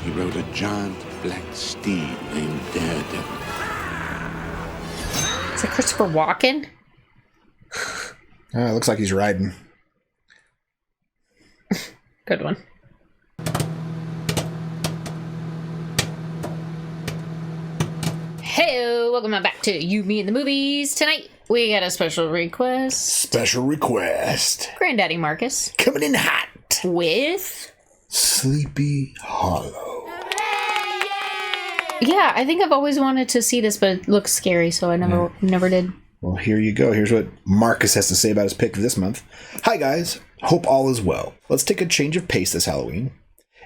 he rode a giant black steed named Daredevil. Is it Christopher Walken? It looks like he's riding. Good one. Hey, welcome back to You, Me, and the Movies. Tonight, we got a special request. Special request. Granddaddy Markus. Coming in hot. With... Sleepy Hollow. Yeah, I think I've always wanted to see this, but it looks scary, so I never did. Well, here you go. Here's what Markus has to say about his pick this month. Hi, guys. Hope all is well. Let's take a change of pace this Halloween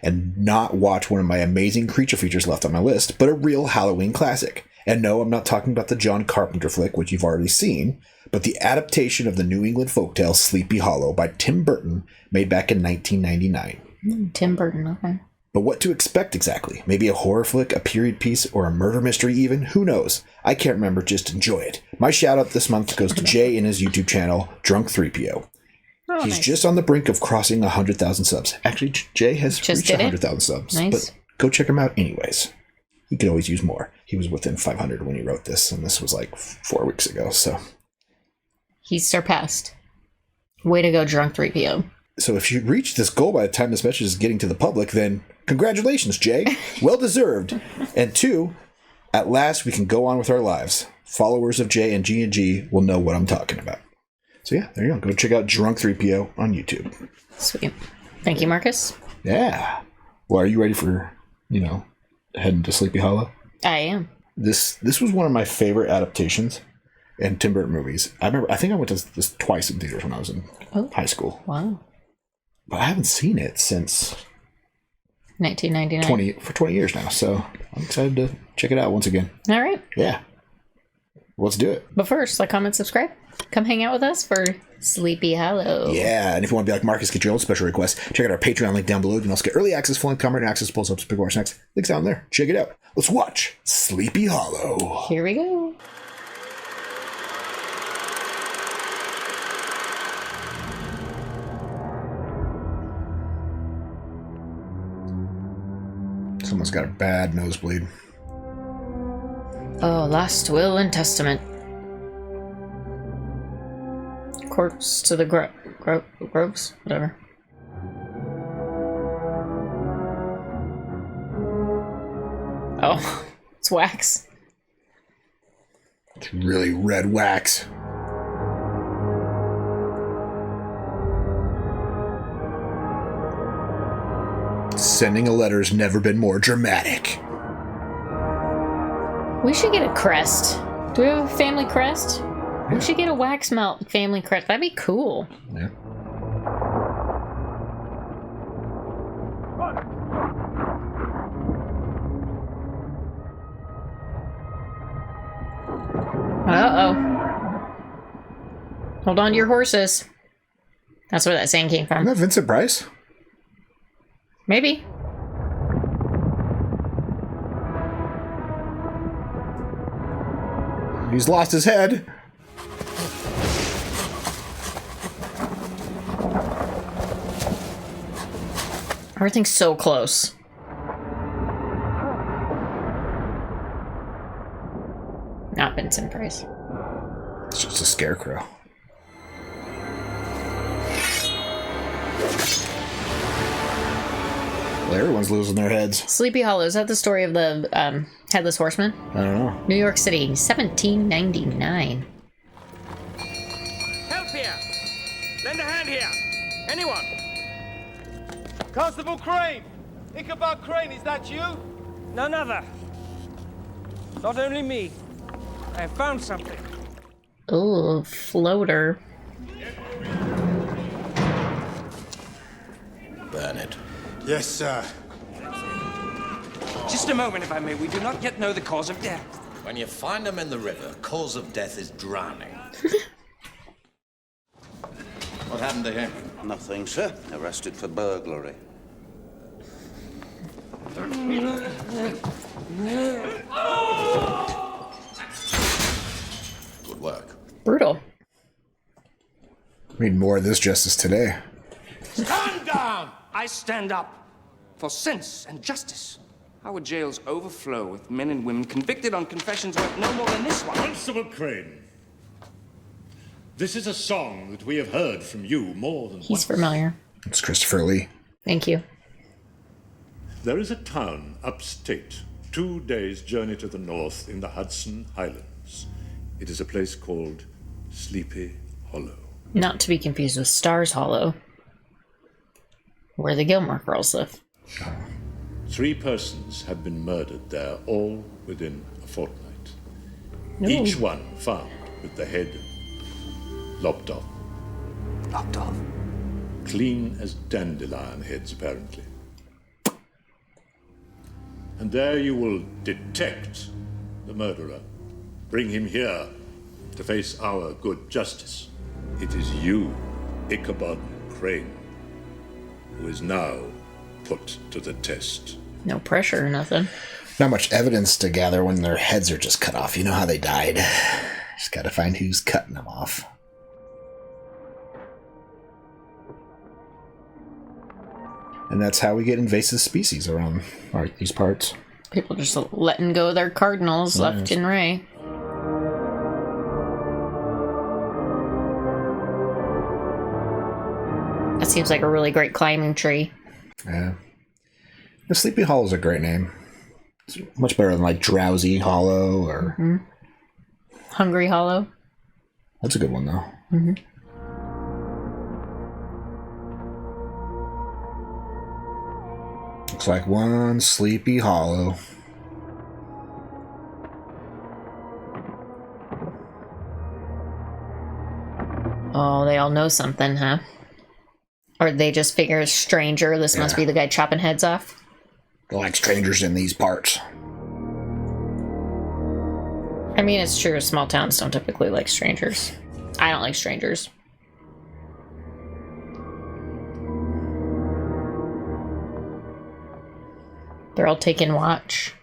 and not watch one of my amazing creature features left on my list, but a real Halloween classic. And no, I'm not talking about the John Carpenter flick, which you've already seen, but the adaptation of the New England folktale Sleepy Hollow by Tim Burton, made back in 1999. Tim Burton, okay. But what to expect exactly? Maybe a horror flick, a period piece, or a murder mystery even? Who knows? I can't remember, just enjoy it. My shout out this month goes to Jay and his YouTube channel, Drunk3PO. Oh, He's nice. just on the brink of crossing 100,000 subs. Actually, Jay has Just reached did it? 100,000 subs. Nice. But go check him out anyways. He could always use more. He was within 500 when he wrote this, and this was like 4 weeks ago, so... He's surpassed. Way to go, Drunk 3PO. So if you reach this goal by the time this message is getting to the public, then congratulations, Jay. Well deserved. And 2, at last we can go on with our lives. Followers of Jay and G&G will know what I'm talking about. So yeah, there you go. Go check out Drunk 3PO on YouTube. Sweet. Thank you, Markus. Yeah. Well, are you ready for, heading to Sleepy Hollow? I am. This was one of my favorite adaptations in Tim Burton movies. I think I went to this twice in theaters when I was in high school. Wow. But I haven't seen it since 1999. 20 years now, so I'm excited to check it out once again. All right. Yeah. Let's do it. But first, like, comment, subscribe. Come hang out with us for Sleepy Hollow. Yeah, and if you want to be like Markus, get your own special requests, check out our Patreon link down below. You can also get early access, full-length comment, access, pulls up, pick our snacks. Links down there. Check it out. Let's watch Sleepy Hollow. Here we go. Someone's got a bad nosebleed. Oh, last will and testament. Corpse to the groves? Whatever. Oh, it's wax. It's really red wax. Sending a letter's never been more dramatic. We should get a crest. Do we have a family crest? Yeah. We should get a wax melt family crest. That'd be cool. Yeah. Uh-oh. Hold on to your horses. That's where that saying came from. Isn't that Vincent Price? Maybe. He's lost his head. Everything's so close. Not Vincent Price. It's just a scarecrow. Well, everyone's losing their heads. Sleepy Hollow, is that the story of the Headless Horseman? I don't know. New York City, 1799. Help here! Lend a hand here! Anyone? Constable Crane! Ichabod Crane, is that you? None other. Not only me. I have found something. Ooh, floater. Burn it. Yes, sir. Just a moment, if I may. We do not yet know the cause of death. When you find them in the river, cause of death is drowning. What happened to him? Nothing, sir. Arrested for burglary. Good work. Brutal. We need more of this justice today. Stand down! I stand up for sense and justice. Our jails overflow with men and women convicted on confessions worth no more than this one. Constable Crane, this is a song that we have heard from you more than He's once. familiar. It's Christopher Lee. Thank you. There is a town upstate, 2 days' journey to the north in the Hudson Highlands. It is a place called Sleepy Hollow. Not to be confused with Stars Hollow, where the Gilmore Girls live. 3 persons have been murdered there, all within a fortnight. Ooh. Each one found with the head lopped off. Lopped off. Clean as dandelion heads, apparently. And there you will detect the murderer. Bring him here to face our good justice. It is you, Ichabod Crane, who is now put to the test. No pressure or nothing. Not much evidence to gather when their heads are just cut off. You know how they died. Just gotta find who's cutting them off. And that's how we get invasive species around these parts. People just letting go of their cardinals left and right. That seems like a really great climbing tree. Yeah. The Sleepy Hollow is a great name. It's much better than like Drowsy Hollow or... Hungry Hollow. That's a good one, though. Looks like one Sleepy Hollow. Oh, they all know something, huh? Or they just figure a stranger, this must be the guy chopping heads off? They're like strangers in these parts. I mean, it's true, small towns don't typically like strangers. I don't like strangers. They're all taking watch.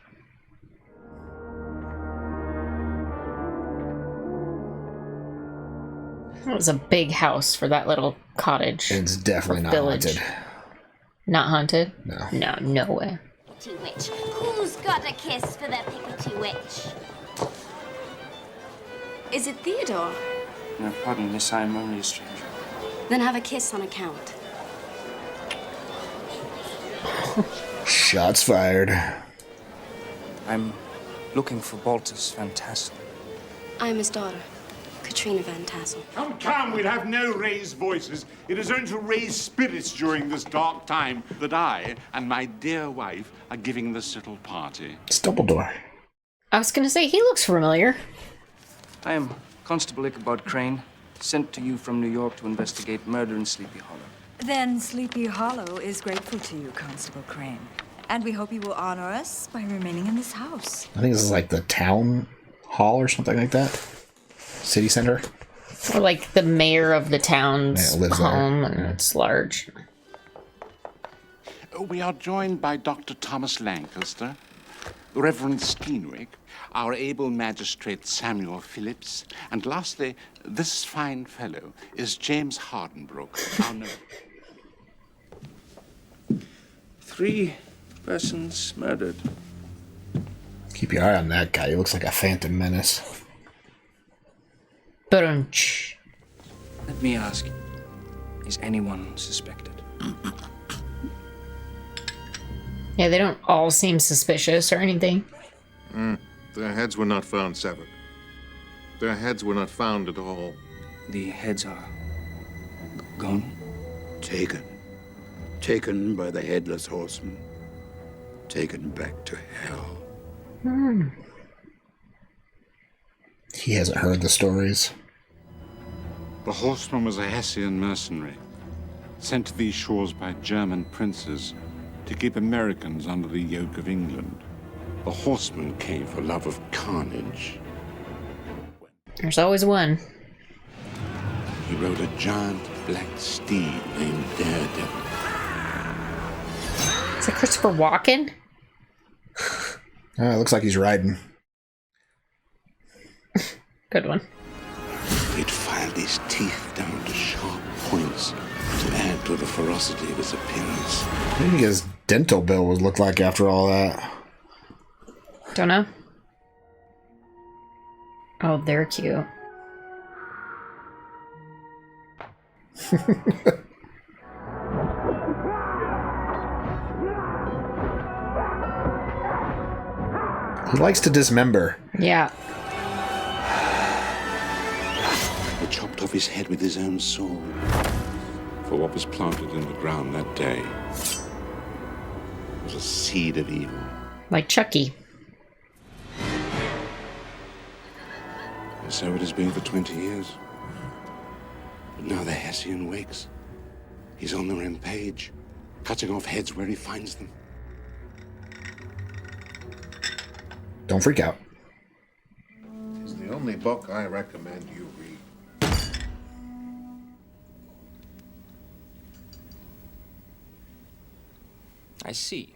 It was a big house for that little cottage. It's definitely not village. haunted. Not haunted? No. No way. Pickety witch. Who's got a kiss for the Pickety witch? Is it Theodore? No, pardon, miss, I am only a stranger. Then have a kiss on account. Shots fired. I'm looking for Baltus Van Tassel. I'm his daughter, Katrina Van Tassel. Come, we'll have no raised voices. It is only to raise spirits during this dark time that I and my dear wife are giving this little party. It's Dumbledore. I was gonna say, he looks familiar. I am Constable Ichabod Crane, sent to you from New York to investigate murder in Sleepy Hollow. Then Sleepy Hollow is grateful to you, Constable Crane. And we hope you will honor us by remaining in this house. I think this is like the town hall or something like that. City center. Or like the mayor of the town's lives there. home, and it's large. We are joined by Dr. Thomas Lancaster, Reverend Steenwick, our able magistrate Samuel Phillips, and lastly, this fine fellow is James Hardenbrook, our 3 persons murdered. Keep your eye on that guy. He looks like a phantom menace. Burton. Let me ask, is anyone suspected? Yeah, they don't all seem suspicious or anything. Their heads were not found severed. Their heads were not found at all. The heads are gone? Taken. Taken by the Headless Horseman. Taken back to hell. He hasn't heard the stories. The horseman was a Hessian mercenary, sent to these shores by German princes to keep Americans under the yoke of England. The horseman came for love of carnage. There's always one. He rode a giant black steed named Daredevil. Is it Christopher Walken? It looks like he's riding. Good one. He'd filed his teeth down to sharp points to add to the ferocity of his appearance. Maybe his dental bill would look like after all that. Don't know. Oh, they're cute. He likes to dismember. Yeah. He chopped off his head with his own sword. For what was planted in the ground that day was a seed of evil. Like Chucky. And so it has been for 20 years. But now the Hessian wakes. He's on the rampage, cutting off heads where he finds them. Don't freak out. It's the only book I recommend you read. I see.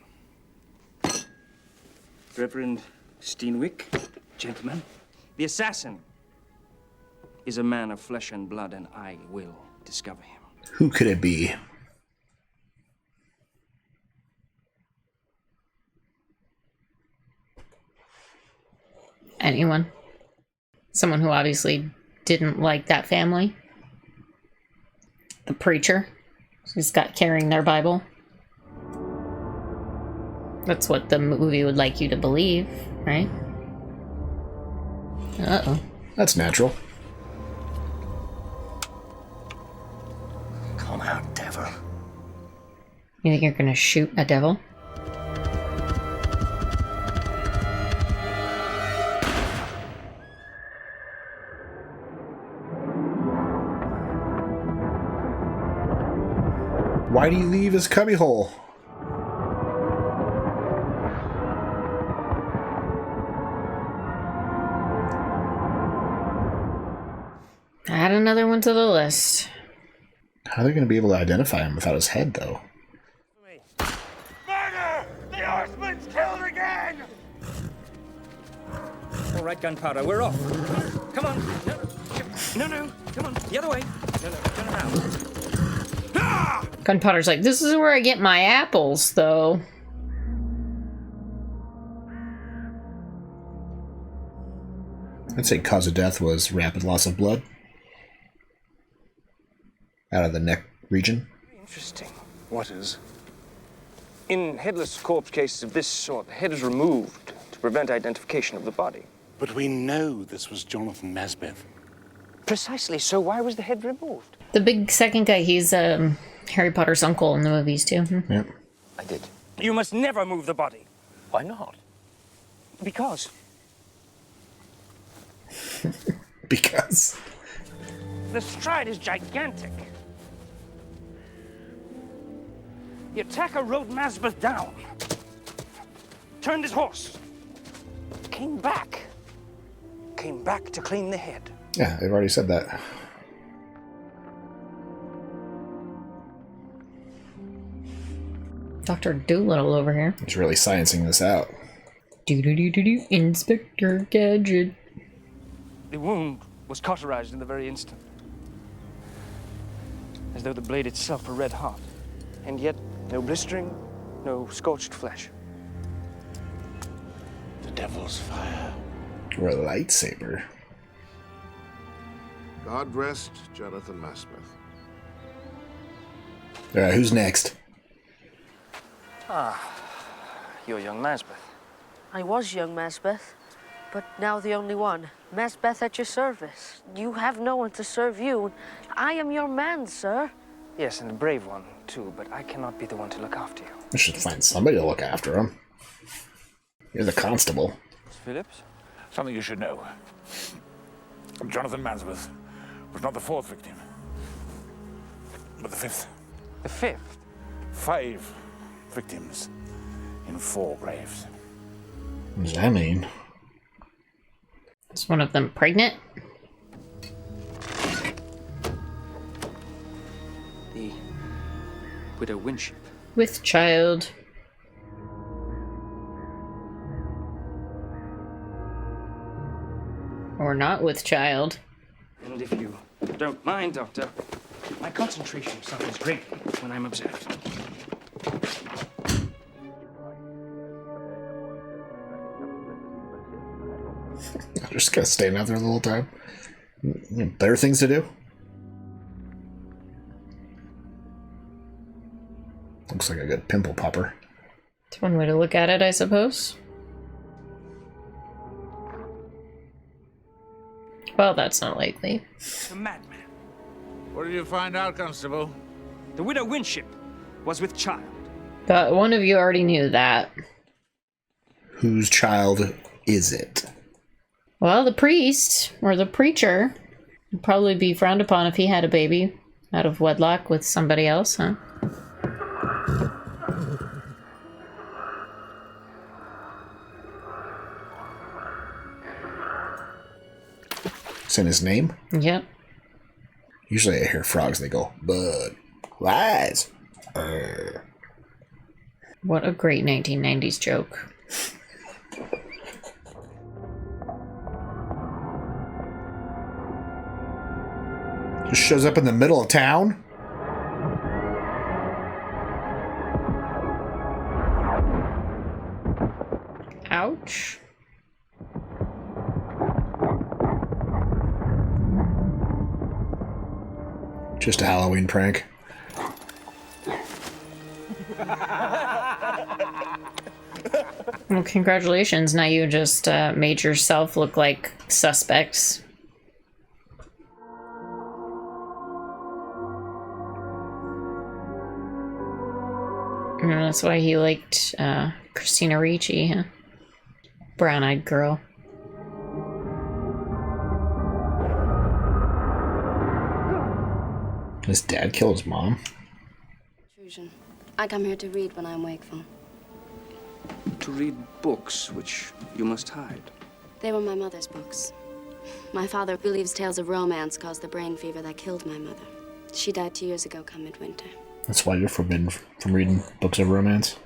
Reverend Steenwick, gentlemen, the assassin is a man of flesh and blood, and I will discover him. Who could it be? Anyone. Someone who obviously didn't like that family. The preacher. Who's got carrying their Bible. That's what the movie would like you to believe, right? Uh-oh. That's natural. Come out, devil. You think you're gonna shoot a devil? Why do you leave his cubbyhole? Add another one to the list. How are they going to be able to identify him without his head, though? Murder! The horseman's killed again! All right, gunpowder, we're off. Come on. No, come on, the other way. No, turn around. Gunpowder's like, this is where I get my apples, though. I'd say cause of death was rapid loss of blood. Out of the neck region. Interesting. What is? In headless corpse cases of this sort, the head is removed to prevent identification of the body. But we know this was Jonathan Masbeth. Precisely, so why was the head removed? The big second guy, he's Harry Potter's uncle in the movies, too. Yep. I did. You must never move the body. Why not? Because. Because. The stride is gigantic. The attacker rode Masbeth down, turned his horse, came back to clean the head. Yeah, they've already said that. Dr. Doolittle over here. He's really sciencing this out. Do-do-do-do-do. Inspector Gadget. The wound was cauterized in the very instant, as though the blade itself were red hot, and yet no blistering, no scorched flesh. The devil's fire. Or a lightsaber. God rest Jonathan Masbeth. Alright, who's next? You're young Masbeth. I was young Masbeth, but now the only one. Masbeth at your service. You have no one to serve you. I am your man, sir. Yes, and a brave one, too, but I cannot be the one to look after you. We should find somebody to look after him. You're the constable. Phillips? Something you should know. Jonathan Masbeth was not the fourth victim, but the fifth. The fifth? 5 victims in 4 graves. What does that mean? Is one of them pregnant? The Widow Winship. With child. Or not with child. And if you don't mind, Doctor, my concentration suffers greatly when I'm observed. I'm just gonna stay out there the whole time. Better things to do. Looks like a good pimple popper. It's one way to look at it, I suppose. Well, that's not likely. The madman. What did you find out, Constable? The widow Winship was with child. But one of you already knew that. Whose child is it? Well, the priest, or the preacher, would probably be frowned upon if he had a baby out of wedlock with somebody else, huh? It's in his name? Yep. Usually I hear frogs, they go, Bud. Lies. What a great 1990s joke. Just shows up in the middle of town? Ouch. Just a Halloween prank. Well, congratulations. Now you just made yourself look like suspects. And that's why he liked Christina Ricci, huh? Brown-eyed girl. His dad killed his mom. Intrusion. I come here to read when I'm wakeful. To read books which you must hide. They were my mother's books. My father believes tales of romance caused the brain fever that killed my mother. She died 2 years ago come midwinter. That's why you're forbidden from reading books of romance.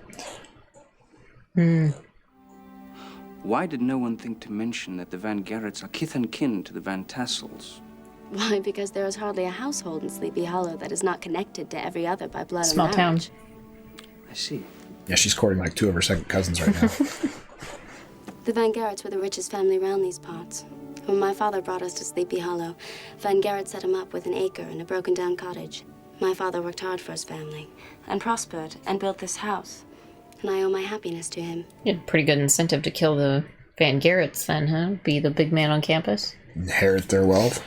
Why did no one think to mention that the Van Garretts are kith and kin to the Van Tassels? Why? Because there is hardly a household in Sleepy Hollow that is not connected to every other by blood Small and town. marriage. I see. Yeah, she's courting like 2 of her second cousins right now. The Van Garretts were the richest family around these parts. When my father brought us to Sleepy Hollow, Van Garrett set him up with an acre and a broken-down cottage. My father worked hard for his family and prospered and built this house. And I owe my happiness to him. You had a pretty good incentive to kill the Van Garretts then, huh? Be the big man on campus. Inherit their wealth.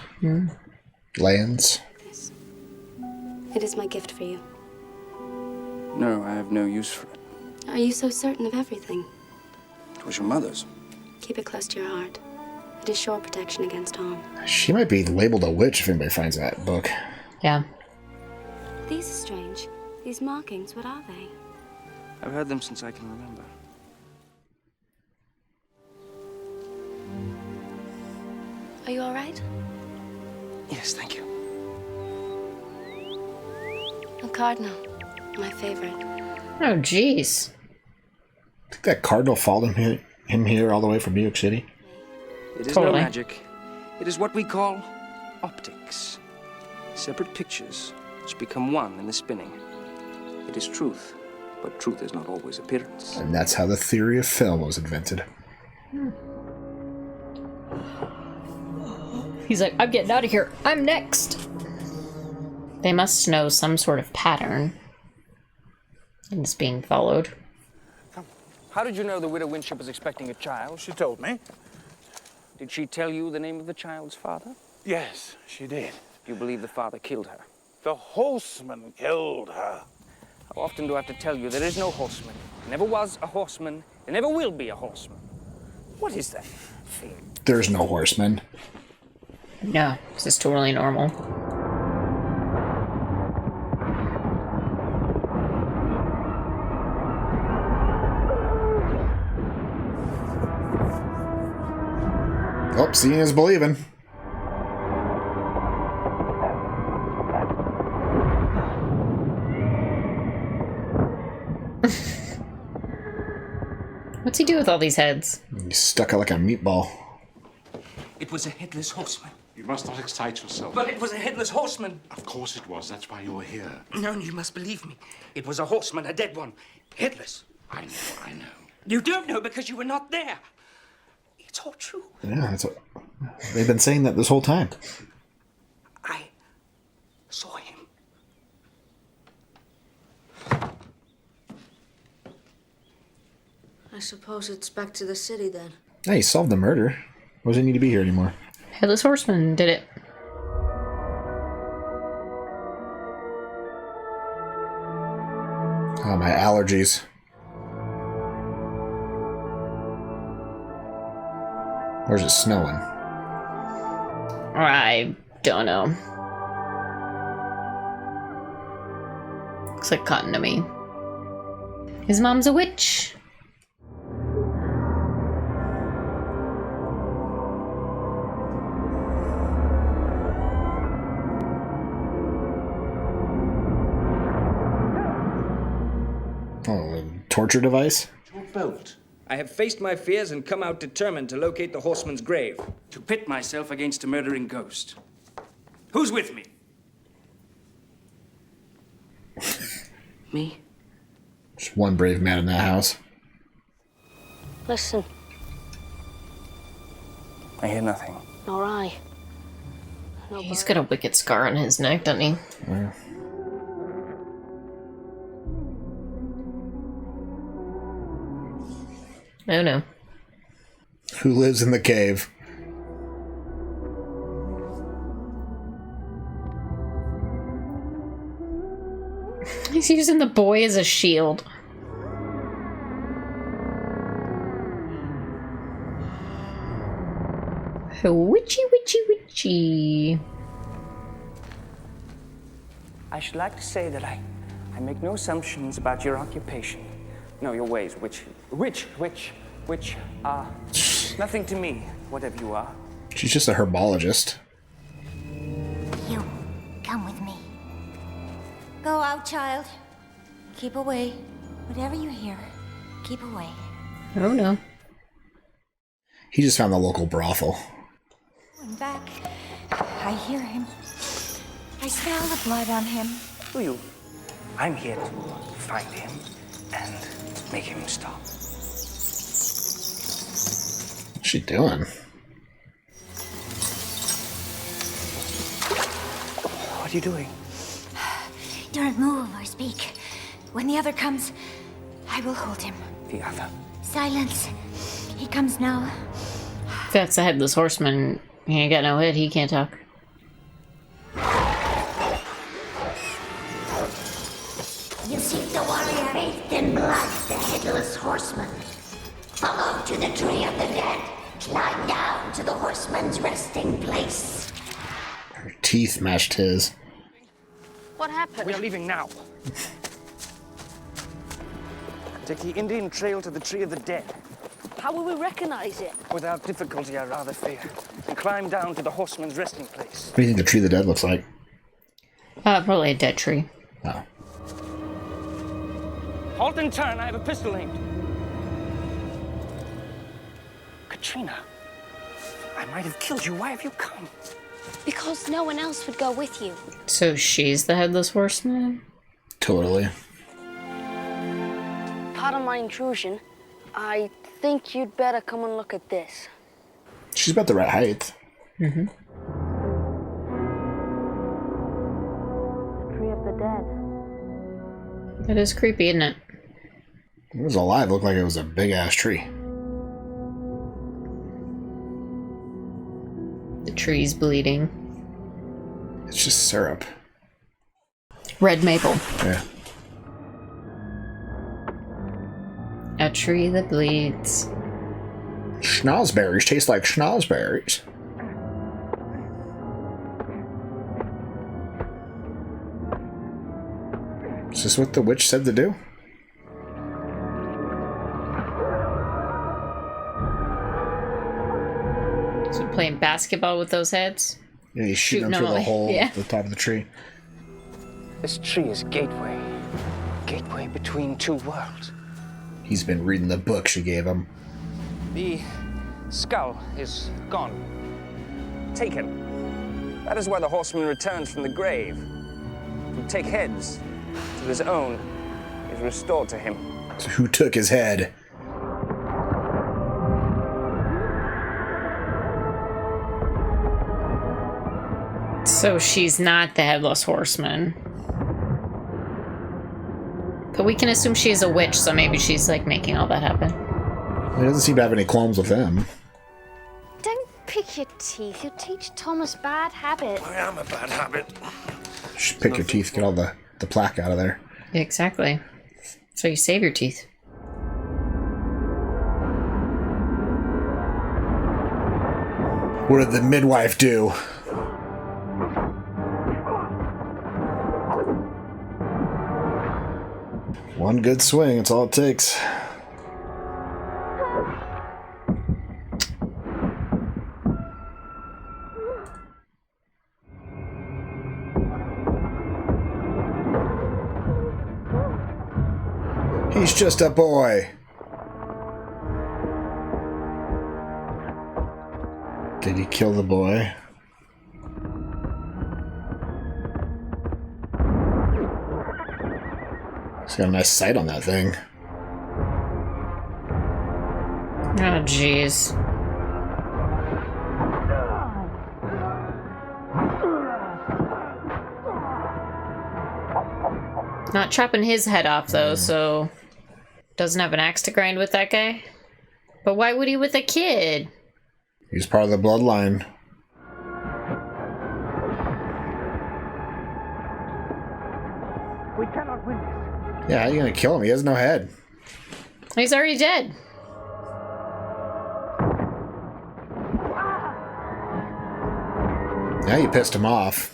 Lands. It is my gift for you. No, I have no use for it. Are you so certain of everything? It was your mother's. Keep it close to your heart. It is sure protection against harm. She might be labeled a witch if anybody finds that book. Yeah. These are strange. These markings, what are they? I've heard them since I can remember. Are you all right? Yes, thank you. A cardinal. My favorite. Oh, jeez. I think that cardinal followed him here all the way from New York City. It is no magic. It is what we call optics. Separate pictures which become one in the spinning. It is truth, but truth is not always appearance. And that's how the theory of film was invented. He's like, I'm getting out of here. I'm next. They must know some sort of pattern. And it's being followed. How did you know the widow Winship was expecting a child? She told me. Did she tell you the name of the child's father? Yes, she did. Do you believe the father killed her? The horseman killed her. How often do I have to tell you there is no horseman? There never was a horseman. There never will be a horseman. What is that? There's no horseman. No, this is totally normal. Oh, seeing is believing. What's he do with all these heads? He's stuck out like a meatball. It was a headless horseman. You must not excite yourself. But it was a headless horseman. Of course it was. That's why you're here. No, you must believe me. It was a horseman, a dead one. Headless. I know. You don't know because you were not there. It's all true. Yeah, that's what they've been saying that this whole time. I saw him. I suppose it's back to the city then. Hey, he solved the murder. Why does he need to be here anymore? Headless Horseman did it. Oh, my allergies. Where's it snowing? I don't know. Looks like cotton to me. His mom's a witch. Oh, a torture device? Your bolt. I have faced my fears and come out determined to locate the horseman's grave, to pit myself against a murdering ghost. Who's with me? Me? Just one brave man in that house. Listen. I hear nothing. Nor I. He's got a wicked scar on his neck, doesn't he? Yeah. Oh no. Who lives in the cave? He's using the boy as a shield. Witchy, witchy, witchy. I should like to say that I make no assumptions about your occupation. No, your ways, which are nothing to me, whatever you are. She's just a herbologist. You, come with me. Go out, child. Keep away. Whatever you hear, keep away. Oh no. He just found the local brothel. Going back. I hear him. I smell the blood on him. Who are you? I'm here to find him and make him stop. What's she doing? What are you doing? Don't move or speak. When the other comes, I will hold him. The other? Silence. He comes now. If that's the Headless Horseman, he ain't got no head, he can't talk. You seek the warrior bathed in blood, the Headless Horseman. Follow to the tree of the dead. Climb down to the horseman's resting place. Her teeth matched his. What happened? We are leaving now. Take the Indian trail to the tree of the dead. How will we recognize it? Without difficulty, I rather fear. And climb down to the horseman's resting place. What do you think the tree of the dead looks like? Probably a dead tree. Oh. Halt and turn, I have a pistol aimed. Katrina, I might have killed you. Why have you come? Because no one else would go with you. So she's the Headless Horseman? Totally. Pardon my intrusion. I think you'd better come and look at this. She's about the right height. Mm-hmm. The tree of the dead. That is creepy, isn't it? It was alive. Looked like it was a big-ass tree. The tree's bleeding. It's just syrup. Red maple. Yeah. A tree that bleeds. Schnozberries taste like schnozberries. Is this what the witch said to do? So playing basketball with those heads? Yeah, he's shooting them through the hole Yeah. at the top of the tree. This tree is a gateway. Gateway between two worlds. He's been reading the book she gave him. The skull is gone. Taken. That is why the horseman returns from the grave. To take heads to his own is restored to him. So who took his head? So she's not the Headless Horseman. But we can assume she's a witch, so maybe she's like making all that happen. He doesn't seem to have any qualms with them. Don't pick your teeth. You'll teach Thomas bad habits. I am a bad habit. Just pick your teeth, get all the plaque out of there. Exactly. So you save your teeth. What did the midwife do? One good swing, it's all it takes. He's just a boy. Did he kill the boy? He's got a nice sight on that thing. Oh, jeez. Not chopping his head off, though, so... Doesn't have an axe to grind with that guy? But why would he with a kid? He's part of the bloodline. We cannot win this. Yeah, how are you gonna kill him? He has no head. He's already dead. Now you pissed him off.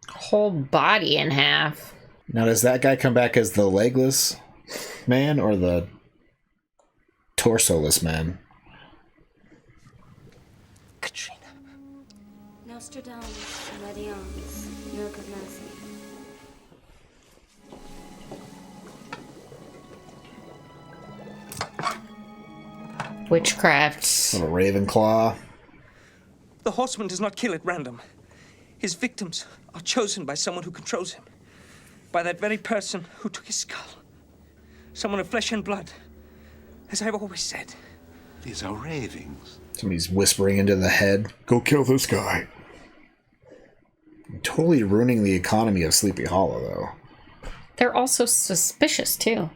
Whole body in half. Now, does that guy come back as the legless man or the torso-less man? Katrina. Nostradamus, ready arms, milk of mercy. Witchcraft. Little Ravenclaw. The horseman does not kill at random. His victims are chosen by someone who controls him. By that very person who took his skull. Someone of flesh and blood. As I've always said. These are ravings. Somebody's whispering into the head. Go kill this guy. Totally ruining the economy of Sleepy Hollow, though. They're also suspicious, too.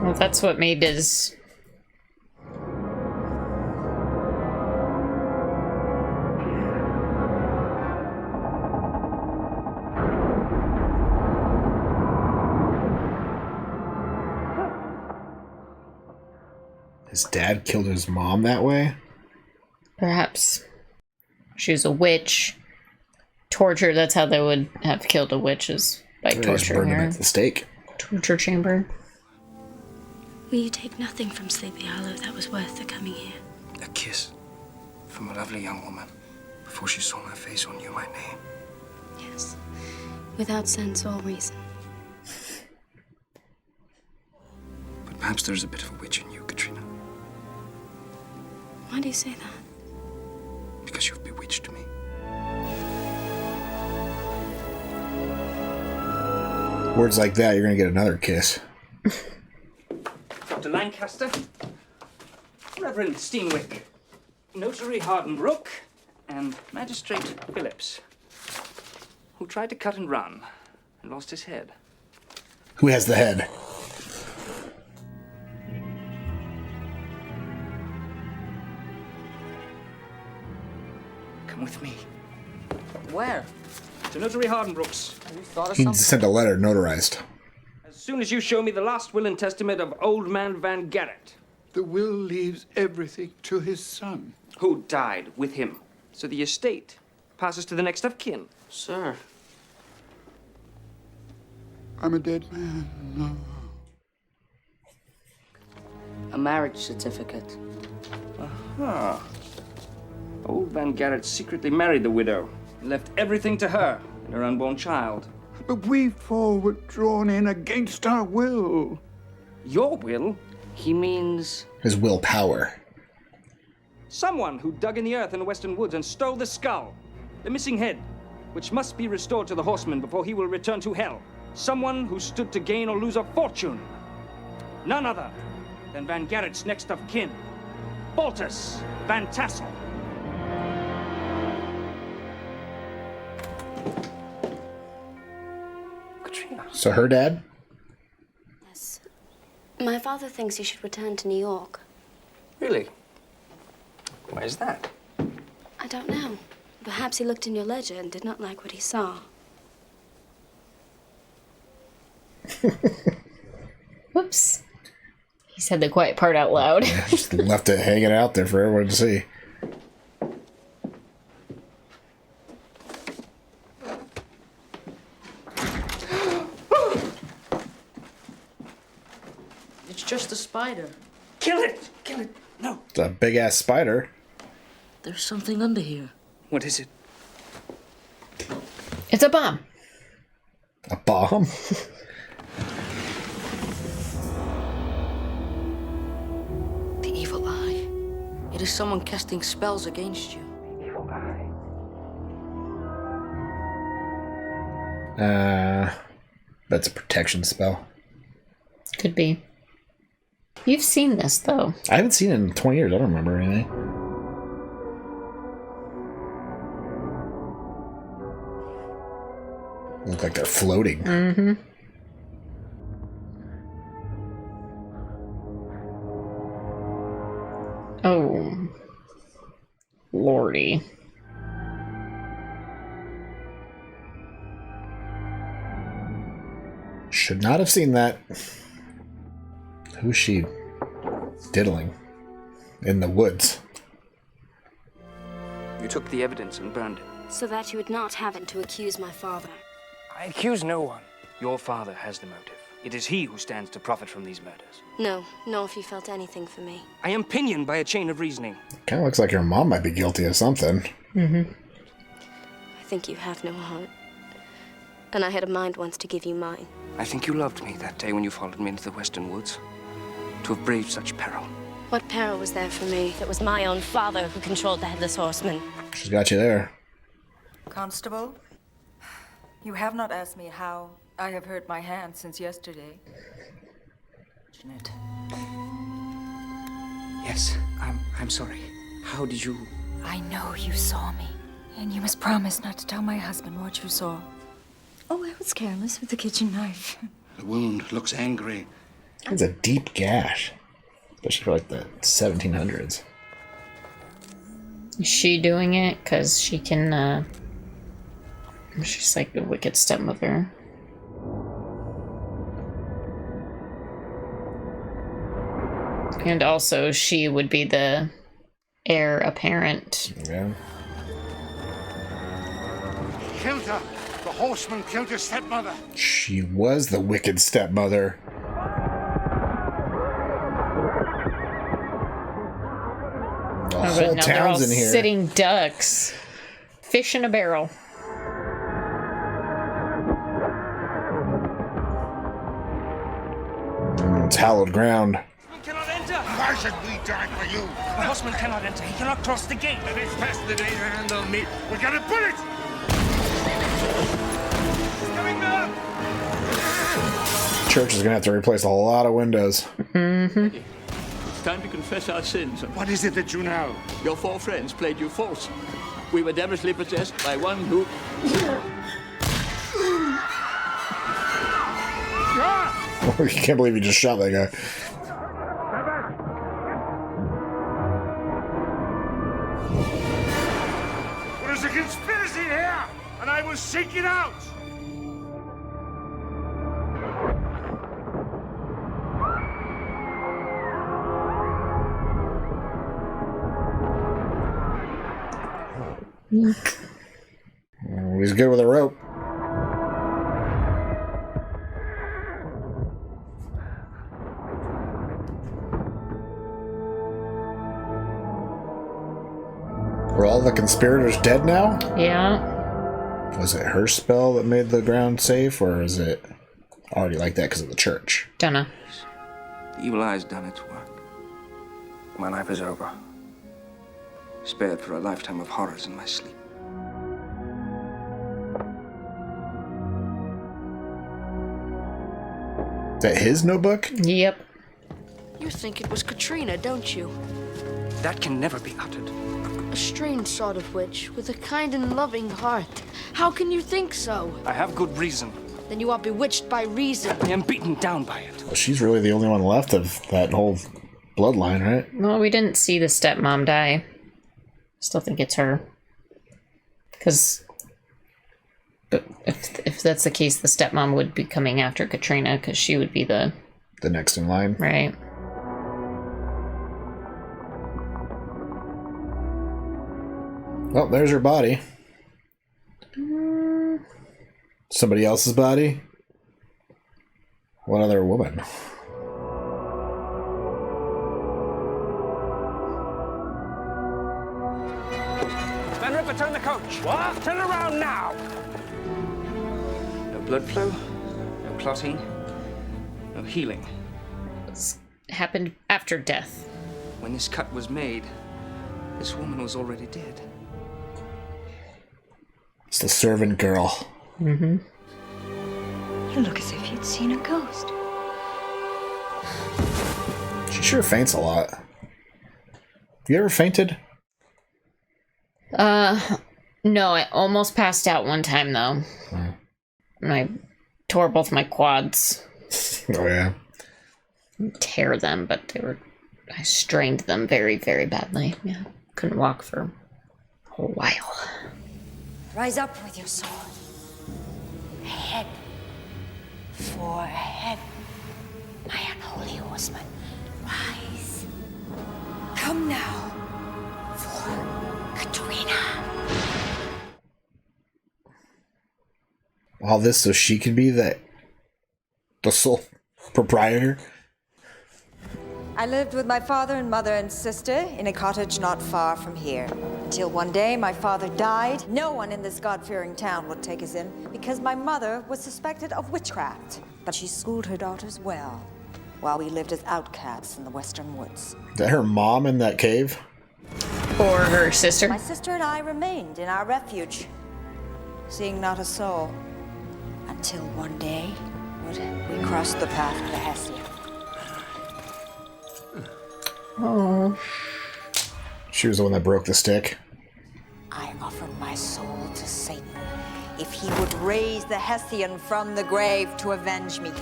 Well, that's what made his... His dad killed his mom that way? Perhaps. She was a witch. Torture, that's how they would have killed a witch, is by torturing her. At the stake. Torture chamber. Will you take nothing from Sleepy Hollow that was worth the coming here? A kiss from a lovely young woman before she saw my face or knew my name. Yes. Without sense or reason. But perhaps there's a bit of a witch in you, Katrina. Why do you say that? Because you've bewitched me. Words like that, you're gonna get another kiss. Dr. Lancaster, Reverend Steenwick, Notary Hardenbrook, and Magistrate Phillips, who tried to cut and run and lost his head. Who has the head? Come with me. Where? To Notary Hardenbrook's. Have you thought of He something? sent a letter notarized. As soon as you show me the last will and testament of old man Van Garrett. The will leaves everything to his son. Who died with him. So the estate passes to the next of kin. Sir. I'm a dead man. No. A marriage certificate. Aha. Old Van Garrett secretly married the widow and left everything to her and her unborn child. But we four were drawn in against our will. Your will? He means... His willpower. Someone who dug in the earth in the western woods and stole the skull, the missing head, which must be restored to the horseman before he will return to hell. Someone who stood to gain or lose a fortune. None other than Van Garrett's next of kin, Baltus Van Tassel. Katrina. So her dad? Yes. My father thinks you should return to New York. Really? Why is that? I don't know. Perhaps he looked in your ledger and did not like what he saw. Whoops. He said the quiet part out loud. Yeah, just left it hanging out there for everyone to see. It's just a spider. Kill it! Kill it! No. It's a big ass spider. There's something under here. What is it? It's a bomb. A bomb? The evil eye. It is someone casting spells against you. Evil eye. That's a protection spell. Could be. You've seen this, though. I haven't seen it in 20 years. I don't remember anything. Look like they're floating. Mm-hmm. Oh. Lordy. Should not have seen that. Who's she diddling? In the woods. You took the evidence and burned it. So that you would not have it to accuse my father. I accuse no one. Your father has the motive. It is he who stands to profit from these murders. No, nor if you felt anything for me. I am pinioned by a chain of reasoning. Kind of looks like your mom might be guilty of something. Mm-hmm. I think you have no heart. And I had a mind once to give you mine. I think you loved me that day when you followed me into the western woods. To have braved such peril. What peril was there for me? It was my own father who controlled the Headless Horseman. She's got you there. Constable, you have not asked me how I have hurt my hand since yesterday. Yes, I'm sorry. How did you... I know you saw me, and you must promise not to tell my husband what you saw. Oh, I was careless with the kitchen knife. The wound looks angry. It's a deep gash. Especially for like the 1700s. Is she doing it? Because she can, she's like the wicked stepmother. And also, she would be the heir apparent. Yeah. Killed her. The horseman killed your stepmother. She was the wicked stepmother. The Oh, whole now they're all town's in here. sitting ducks. Fish in a barrel. It's hallowed ground. Cannot enter! Why should we die for you? The horseman cannot enter. He cannot cross the gate. Then it's past the day to handle me. We got a bullet! Coming back! Church is gonna have to replace a lot of windows. Mm-hmm. It's time to confess our sins. What is it that you know? Your four friends played you false. We were devilishly possessed by one who... I can't believe you just shot that guy. There's a conspiracy here, and I will seek it out! He's good with a rope. Were all the conspirators dead now? Yeah. Was it her spell that made the ground safe, or is it already like that because of the church? Dunno. The evil eye's done its work. My life is over. Spared for a lifetime of horrors in my sleep. that his notebook? Yep. You think it was Katrina, don't you? That can never be uttered. A strange sort of witch with a kind and loving heart. How can you think so? I have good reason. Then you are bewitched by reason. I am beaten down by it. Well, she's really the only one left of that whole bloodline, right? Well, we didn't see the stepmom die. Still think it's her. Because if that's the case, the stepmom would be coming after Katrina, because she would be the next in line. Right. Well, there's her body. Somebody else's body? What other woman? Van Ripper, turn the coach. What? Turn around now. No blood flow, no clotting, no healing. This happened after death. When this cut was made, this woman was already dead. It's the servant girl. Mm-hmm. You look as if you'd seen a ghost. She sure faints a lot. Have you ever fainted? No, I almost passed out one time, though. And I tore both my quads. Oh, yeah. Tear them, but I strained them very, very badly. Yeah, couldn't walk for a while. Rise up with your sword. Ahead. For ahead. My unholy horseman. Rise. Come now. For Katrina. All this so she could be the sole proprietor? I lived with my father and mother and sister in a cottage not far from here. Until one day my father died. No one in this God-fearing town would take us in because my mother was suspected of witchcraft. But she schooled her daughters well while we lived as outcasts in the western woods. Is that her mom in that cave? Or her sister? My sister and I remained in our refuge, seeing not a soul. Until one day, we crossed the path of the Hessian. Oh. She was the one that broke the stick. I offered my soul to Satan if he would raise the Hessian from the grave to avenge me.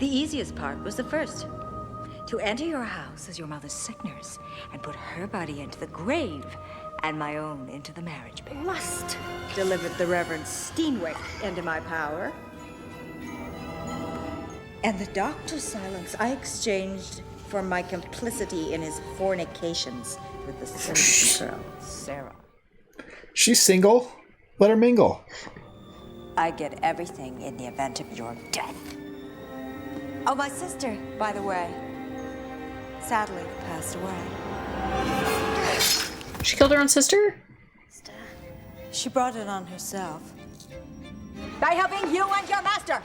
The easiest part was the first. To enter your house as your mother's sick nurse and put her body into the grave and my own into the marriage bed. Lust delivered the Reverend Steenwick into my power. And the doctor's silence I exchanged for my complicity in his fornications with the sinful girl, Sarah. She's single. Let her mingle. I get everything in the event of your death. Oh, my sister, by the way, sadly passed away. She killed her own sister? She brought it on herself. By helping you and your master!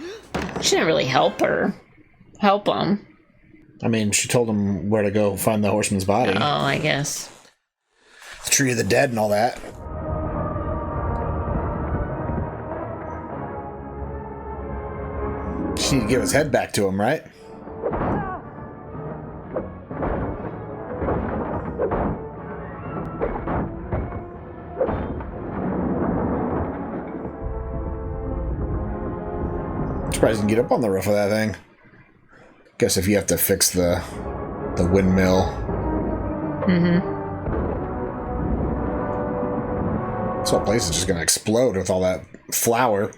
She didn't really help her. Help him. I mean, she told him where to go find the horseman's body. Oh, I guess. The tree of the dead and all that. She need to give his head back to him, right? Surprised you can get up on the roof of that thing. Guess if you have to fix the windmill. Mm-hmm. This whole place is just gonna explode with all that flour.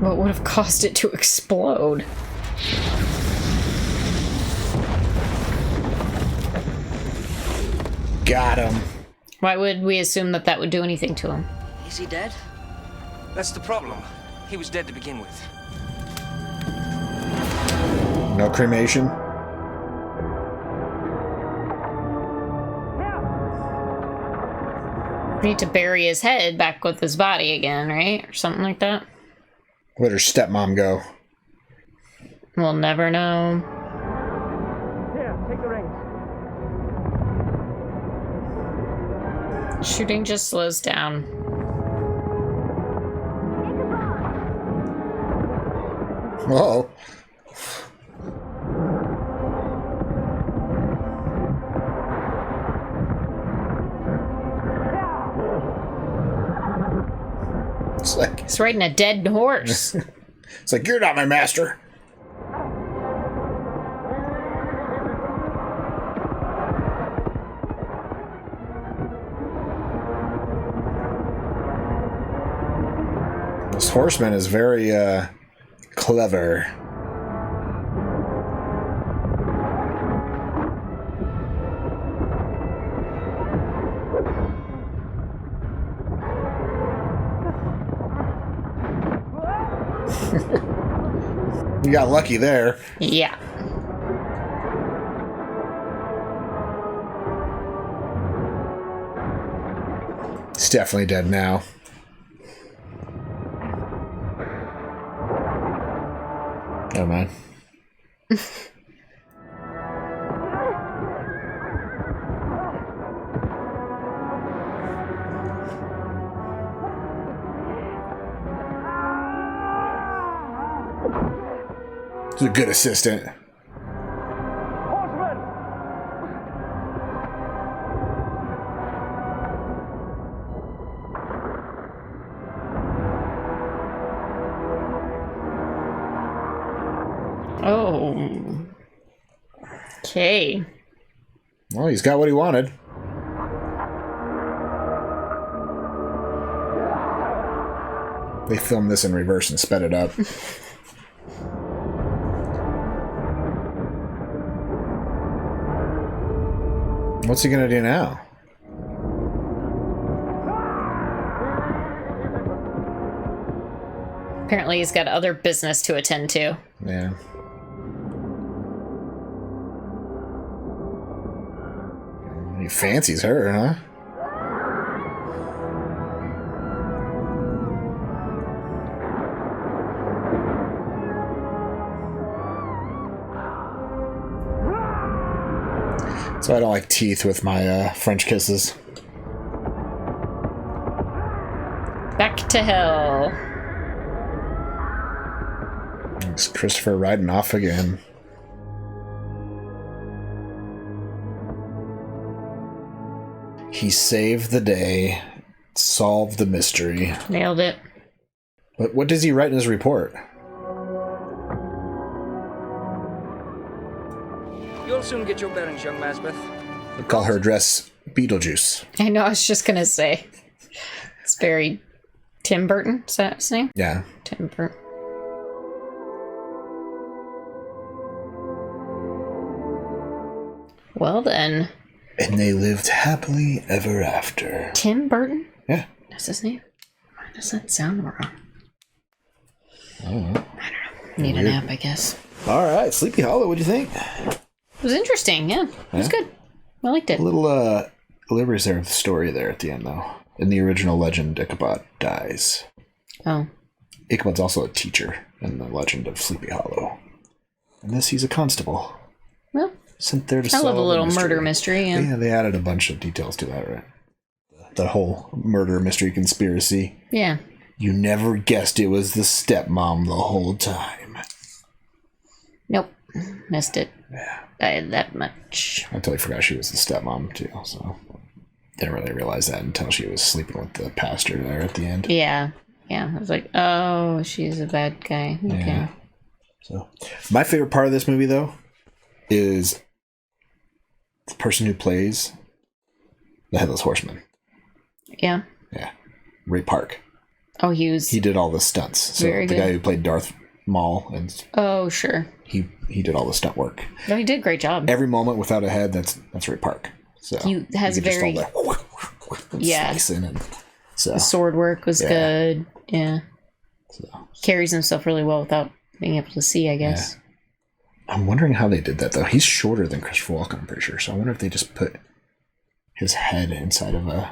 What would have caused it to explode? Got him. Why would we assume that that would do anything to him? Is he dead? That's the problem. He was dead to begin with. No cremation? Need to bury his head back with his body again, right? Or something like that. Where'd her stepmom go? We'll never know. Here, take the reins. Shooting just slows down. Whoa. It's like he's riding a dead horse. It's like, you're not my master. This horseman is very clever. You got lucky there. Yeah. He's definitely dead now. Never mind. He's a good assistant. Oh. Okay. Well, he's got what he wanted. They filmed this in reverse and sped it up. What's he gonna do now? Apparently he's got other business to attend to. Yeah. He fancies her, huh? So I don't like teeth with my French kisses. Back to hell. It's Christopher riding off again. He saved the day, solved the mystery. Nailed it. But what does he write in his report? You'll soon get your bearings, young Masbeth. We call her address Beetlejuice. I know, I was just gonna say. It's very Tim Burton, is that his name? Yeah. Tim Burton. Well then. And they lived happily ever after. Tim Burton? Yeah. That's his name? Why does that sound wrong? I don't know. Need a nap, I guess. Alright, Sleepy Hollow, what'd you think? It was interesting, yeah. It was good. I liked it. A little, reserved story there at the end, though. In the original legend, Ichabod dies. Oh. Ichabod's also a teacher in the legend of Sleepy Hollow. In this, he's a constable. Well, sent there to I solve love a little mystery. murder mystery. Yeah, they added a bunch of details to that, right? The whole murder mystery conspiracy. Yeah. You never guessed it was the stepmom the whole time. Nope. Missed it. Yeah. By that much. I totally forgot she was the stepmom, too, so... Didn't really realize that until she was sleeping with the pastor there at the end. Yeah. Yeah. I was like, oh, she's a bad guy. Okay. Yeah. So, my favorite part of this movie, though, is the person who plays the Headless Horseman. Yeah. Yeah. Ray Park. Oh, he did all the stunts. So very the good. guy who played Darth Maul, and oh, sure. He did all the stunt work. No, he did a great job. Every moment without a head, that's Ray Park. So he has very slicing and so the sword work was good. Yeah. So. Carries himself really well without being able to see, I guess. Yeah. I'm wondering how they did that though. He's shorter than Christopher Walken, I'm pretty sure. So I wonder if they just put his head inside of the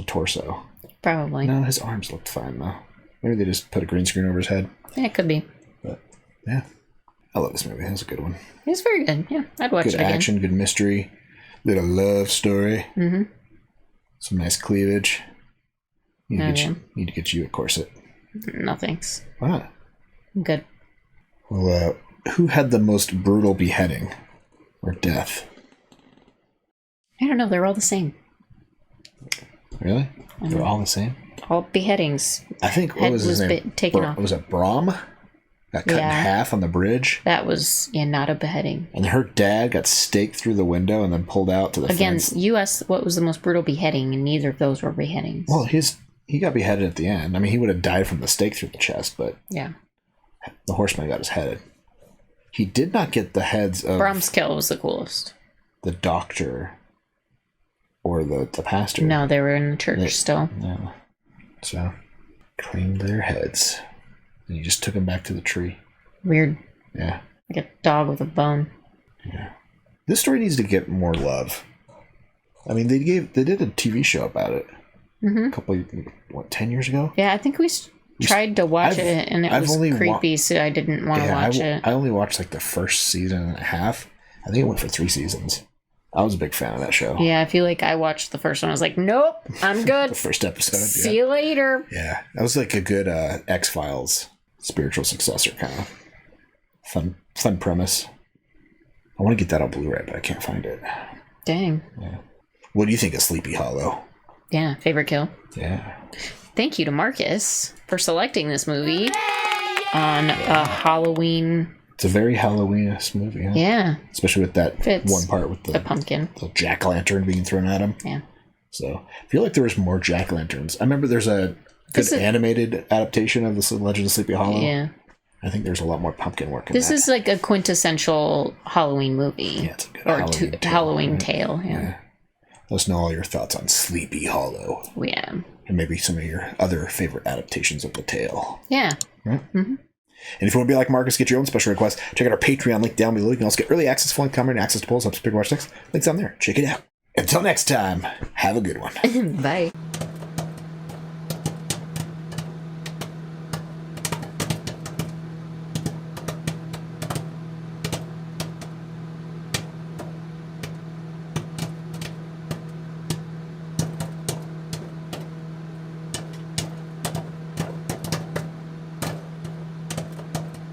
torso. Probably. No, his arms looked fine though. Maybe they just put a green screen over his head. Yeah, it could be. But yeah, I love this movie. It's a good one. It's very good. Yeah, I'd watch it again. Good action, good mystery, little love story. Mm-hmm. Some nice cleavage. Need to get you a corset. No thanks. Why not? I'm good. Well, who had the most brutal beheading or death? I don't know. They're all the same. Really? They're all the same? All beheadings. I think, what was his name? Taken off. Was it Brom? Got cut in half on the bridge. That was, not a beheading. And her dad got staked through the window and then pulled out to the fence. Again, U.S., what was the most brutal beheading? And neither of those were beheadings. Well, he got beheaded at the end. I mean, he would have died from the stake through the chest, but yeah, the horseman got his head. He did not get the heads of... Brom's kill was the coolest. The doctor or the pastor. No, they were in the church still. Yeah. So, claimed their heads. And he just took them back to the tree. Weird. Yeah. Like a dog with a bone. Yeah. This story needs to get more love. I mean, they did a TV show about it. Mm-hmm. A couple, 10 years ago? Yeah, I think we tried to watch it, and it was creepy, so I didn't want to watch it. I only watched like the first season and a half. I think it went for 3 seasons. I was a big fan of that show. Yeah, I feel like I watched the first one. I was like, nope, I'm good. The first episode. See you later. Yeah, that was like a good X-Files spiritual successor kind of fun premise. I want to get that on Blu-ray, but I can't find it. Dang. Yeah. What do you think of Sleepy Hollow? Yeah, favorite kill. Yeah. Thank you to Markus for selecting this movie on a Halloween. It's a very Halloween-esque movie, huh? Yeah. Especially with that one part with the pumpkin. The jack-o'-lantern being thrown at him. Yeah. So, I feel like there was more jack-o'-lanterns. I remember there's a good animated adaptation of the Legend of Sleepy Hollow. Yeah. I think there's a lot more pumpkin work in This that. is like a quintessential Halloween movie. Yeah, it's a good Halloween tale. Yeah. Let us know all your thoughts on Sleepy Hollow. Yeah. And maybe some of your other favorite adaptations of the tale. Yeah. Right? Mm-hmm. And if you want to be like Markus, get your own special requests, check out our Patreon link down below. You can also get early access, full comment, and access to polls, up to Watch Next. Links down there. Check it out. Until next time, have a good one. Bye.